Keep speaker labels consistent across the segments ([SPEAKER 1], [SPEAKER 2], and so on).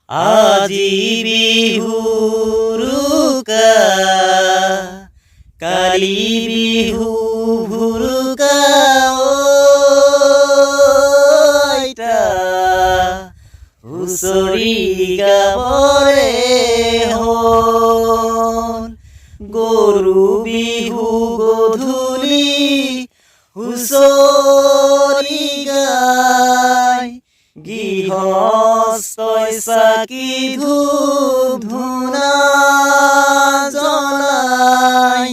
[SPEAKER 1] আজি বিহুৰ উৰুকা কালি বিহু ভুৰুকা আইতা হুঁচৰি গাবৰে হ'ল গৰু বিহু গধূলি হুঁচৰি গায় গৃহস্থই চাকি ধূপ ধূনা জ্বলাই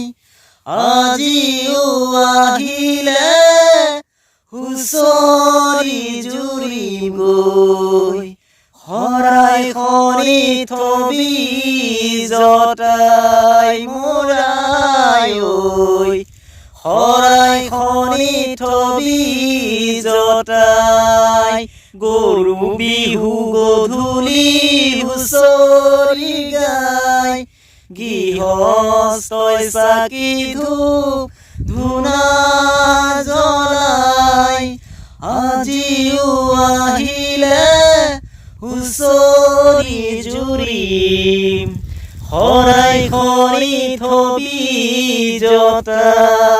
[SPEAKER 1] আজিও আহিলে হুঁচৰি জুৰিম গৈ শৰাইখনি থবি জতাই মৰাই ঐ শৰাইখনি থবি জতাই গৰু বিহু গধূলি হুঁচৰি গায় গৃহস্থই চাকি ধূপ ধূনা জ্বলাই আজিও আহিলে হুঁচৰি জুৰিম শৰাইখনি থবি জতাই।